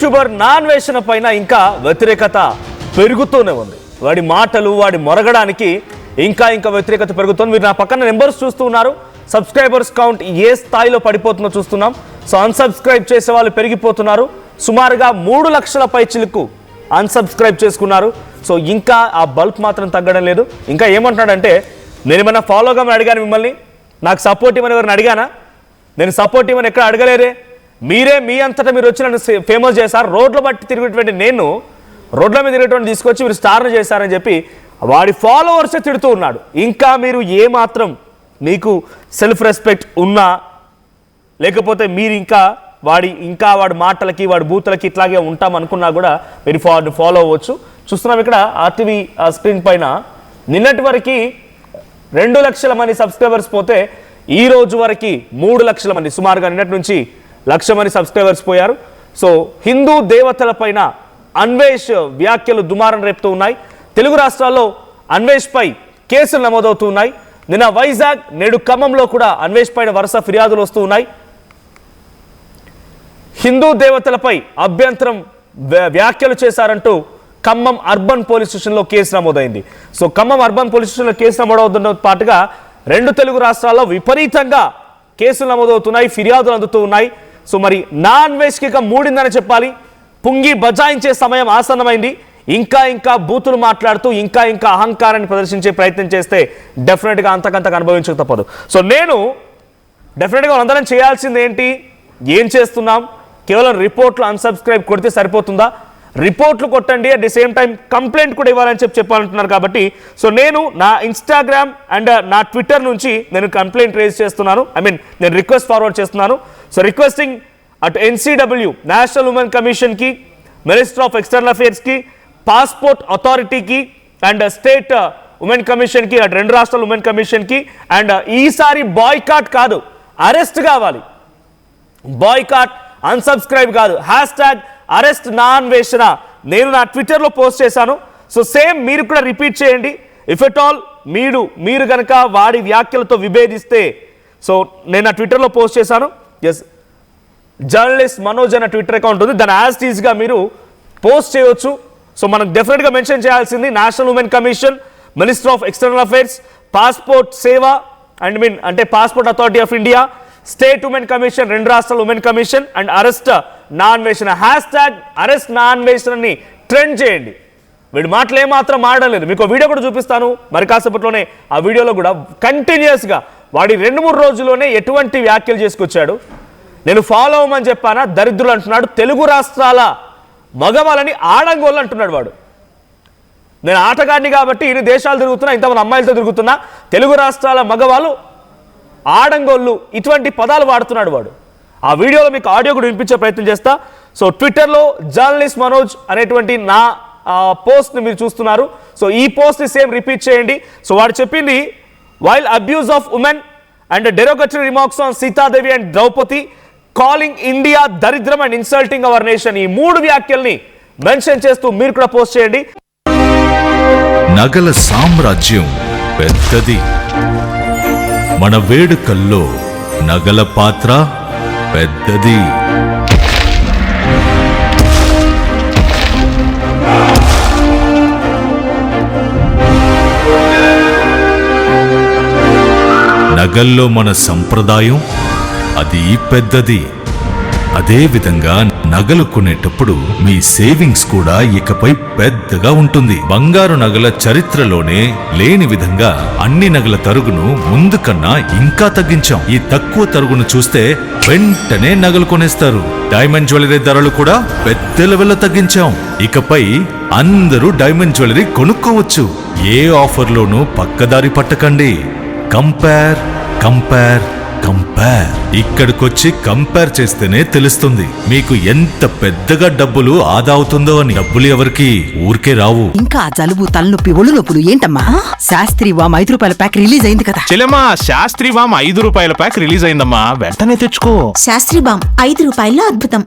YouTuber Naa Anveshana పైన ఇంకా వ్యతిరేకత పెరుగుతూనే ఉంది. వాడి మాటలు వాడి మొరగడానికి ఇంకా వ్యతిరేకత పెరుగుతుంది. మీరు నా పక్కన నెంబర్స్ చూస్తూ ఉన్నారు. సబ్స్క్రైబర్స్ కౌంట్ ఏ స్థాయిలో పడిపోతుందో చూస్తున్నాం. సో అన్సబ్స్క్రైబ్ చేసే వాళ్ళు పెరిగిపోతున్నారు. సుమారుగా 3 లక్షల పైచిలకు అన్సబ్స్క్రైబ్ చేసుకున్నారు. సో ఇంకా ఆ బల్క్ మాత్రం తగ్గడం లేదు. ఇంకా ఏమంటున్నాడంటే, నేను ఏమన్నా ఫాలో కమని అడిగాను మిమ్మల్ని, నాకు సపోర్ట్ ఇవ్వని ఎవరిని అడిగానా? నేను సపోర్ట్ ఇవ్వని ఎక్కడ అడగలేరే. మీరే మీ అంతటా మీరు వచ్చి నన్ను ఫేమస్ చేశారు. రోడ్ల బట్టి తిరిగేటువంటి నేను రోడ్ల మీద తిరిగేటువంటి తీసుకొచ్చి మీరు స్టార్ని చేశారని చెప్పి వాడి ఫాలోవర్సే తిడుతూ ఉన్నాడు. ఇంకా మీరు ఏమాత్రం మీకు సెల్ఫ్ రెస్పెక్ట్ ఉన్నా, లేకపోతే మీరు ఇంకా వాడి మాటలకి వాడి బూతులకి ఇట్లాగే ఉంటాం అనుకున్నా కూడా మీరు ఫాలో అవ్వచ్చు. చూస్తున్నాం ఇక్కడ ఆర్టీవీ స్క్రీన్ పైన నిన్నటి వరకు 2 లక్షల మంది సబ్స్క్రైబర్స్ పోతే ఈ రోజు వరకు 3 లక్షల మంది, సుమారుగా నిన్నటి నుంచి 1 లక్ష మంది సబ్స్క్రైబర్స్ పోయారు. సో హిందూ దేవతల పైన అన్వేష్ వ్యాఖ్యలు దుమారం రేపుతూ ఉన్నాయి. తెలుగు రాష్ట్రాల్లో అన్వేష్ పై కేసులు నమోదవుతూ ఉన్నాయి. నిన్న వైజాగ్, నేడు ఖమ్మంలో కూడా అన్వేష్ పైన వరుస ఫిర్యాదులు వస్తూ ఉన్నాయి. హిందూ దేవతలపై అభ్యంతరం వ్యాఖ్యలు చేశారంటూ ఖమ్మం అర్బన్ పోలీస్ స్టేషన్లో కేసు నమోదైంది. సో ఖమ్మం అర్బన్ పోలీస్ స్టేషన్లో కేసు నమోదవుతున్న పాటుగా 2 తెలుగు రాష్ట్రాల్లో విపరీతంగా కేసులు నమోదవుతున్నాయి, ఫిర్యాదులు అందుతూ ఉన్నాయి. సో మరి నా అన్వేష్కి ఇక మూడిందని చెప్పాలి. పుంగి బజాయించే సమయం ఆసన్నమైంది. ఇంకా బూతులు మాట్లాడుతూ ఇంకా అహంకారాన్ని ప్రదర్శించే ప్రయత్నం చేస్తే డెఫినెట్గా అంతకంతకు అనుభవించక తప్పదు. సో నేను డెఫినెట్గా అందరం చేయాల్సింది ఏంటి, ఏం చేస్తున్నాం? కేవలం రిపోర్ట్లు అన్సబ్స్క్రైబ్ కొడితే సరిపోతుందా? రిపోర్ట్లు కొట్టండి, at the same time complaint కూడా ఇవ్వాలని చెప్పాలంటున్నారు. కాబట్టి సో నేను నా ఇన్స్టాగ్రామ్ అండ్ నా ట్విట్టర్ నుంచి నేను కంప్లైంట్ రేజ్ చేస్తున్నాను. నేను రిక్వెస్ట్ ఫార్వర్డ్ చేస్తున్నాను. సో రిక్వెస్టింగ్ అటు NCW నేషనల్ ఉమెన్ కమిషన్కి, మినిస్టర్ ఆఫ్ ఎక్స్టర్నల్ అఫేర్స్కి, పాస్పోర్ట్ అథారిటీకి అండ్ స్టేట్ ఉమెన్ కమిషన్కి, అటు 2 రాష్ట్రాల ఉమెన్ కమిషన్కి. అండ్ ఈసారి బాయ్కాట్ కాదు, అరెస్ట్ కావాలి. బాయ్కాట్, అన్సబ్స్క్రైబ్ కాదు. #అరెస్ట్ నా అన్వేషణ నేను నా ట్విట్టర్లో పోస్ట్ చేశాను. సో సేమ్ మీరు కూడా రిపీట్ చేయండి. ఇఫ్ ఎట్ ఆల్ మీరు కనుక వాడి వ్యాఖ్యలతో విభేదిస్తే, సో నేను నా ట్విట్టర్లో పోస్ట్ చేశాను. ఎస్, జర్నలిస్ట్ మనోజ్ అన్న ట్విట్టర్ అకౌంట్ ఉంది, దాన్ని యాజ్ ఈజ్గా మీరు పోస్ట్ చేయవచ్చు. సో మనకు డెఫినెట్గా మెన్షన్ చేయాల్సింది national women commission, minister of external affairs, passport సేవ అంటే passport authority of India, state women commission, 2 రాష్ట్రాల ఉమెన్ కమిషన్ అండ్ అరెస్ట్ నా అన్వేషణ. #అరెస్ట్ నా అన్వేషణని ట్రెండ్ చేయండి. వీడి మాటలు ఏమాత్రం మాడలేదు. మీకు వీడియో కూడా చూపిస్తాను మరి కాసేపట్లోనే. ఆ వీడియోలో కూడా కంటిన్యూస్గా వాడి 2-3 రోజుల్లోనే ఎటువంటి వ్యాఖ్యలు చేసుకొచ్చాడు. నేను ఫాలో అవ్వమని చెప్పానా, దరిద్రులు అంటున్నాడు. తెలుగు రాష్ట్రాల మగవాళ్ళని ఆడంగోళ్ళు అంటున్నాడు వాడు. నేను ఆటగాడిని కాబట్టి ఇన్ని దేశాలు తిరుగుతున్నా, ఇంతమంది అమ్మాయిలతో తిరుగుతున్నా, తెలుగు రాష్ట్రాల మగవాళ్ళు ఆడంగోళ్ళు, ఇటువంటి పదాలు వాడుతున్నాడు వాడు. ఆ వీడియోలో మీకు ఆడియో కూడా వినిపించే ప్రయత్నం చేస్తా. సో ట్విట్టర్లో జర్నలిస్ట్ మనోజ్ అనేటువంటి నా పోస్ట్ని మీరు చూస్తున్నారు. సో ఈ పోస్ట్ని సేమ్ రిపీట్ చేయండి. సో వాడు చెప్పింది, vile abuse of women and derogatory remarks on Sitadevi and Draupadi, calling India దరిద్రం అండ్ ఇన్సల్టింగ్ అవర్ నేషన్. ఈ 3 వ్యాఖ్యల్ని మెన్షన్ చేస్తూ మీరు కూడా పోస్ట్ చేయండి. నగల సామ్రాజ్యం పెద్దది, మన వేడుకల్లో నగల పాత్ర పెద్దది. నగల్లో మన సంప్రదాయం అది పెద్దది. అదే విధంగా నగలు కొనేటప్పుడు మీ సేవింగ్స్ కూడా ఇకపై పెద్దగా ఉంటుంది. బంగారు నగల చరిత్రలోనే లేని విధంగా అన్ని నగల తరుగును ముందు కన్నా ఇంకా తగ్గించాం. ఈ తక్కువ తరుగును చూస్తే వెంటనే నగలు కొనేస్తారు. డైమండ్ జ్యువెలరీ ధరలు కూడా పెద్ద లెవెల్లో తగ్గించాం. ఇకపై అందరూ డైమండ్ జ్యువెలరీ కొనుక్కోవచ్చు. ఏ ఆఫర్లోనూ పక్కదారి పట్టకండి. Compare compare compare. ఇక్కడికొచ్చి కంపేర్ చేస్తేనే తెలుస్తుంది మీకు ఎంత పెద్దగా డబ్బులు ఆదా అవుతుందో అని. డబ్బులు ఎవరికి ఊరికే రావు. ఇంకా జలుబు, తలనొప్పి, ఒళ్ళు నొప్పులు ఏంటమ్మా? శాస్త్రి వామ్ 5 రూపాయల ప్యాక్ రిలీజ్ అయింది కదా చెల్లెమ్మా. శాస్త్రి వామ్ 5 రూపాయల ప్యాక్ రిలీజ్ అయిందమ్మా, వెంటనే తెచ్చుకో. శాస్త్రి వామ్ 5 రూపాయల్లో అద్భుతం.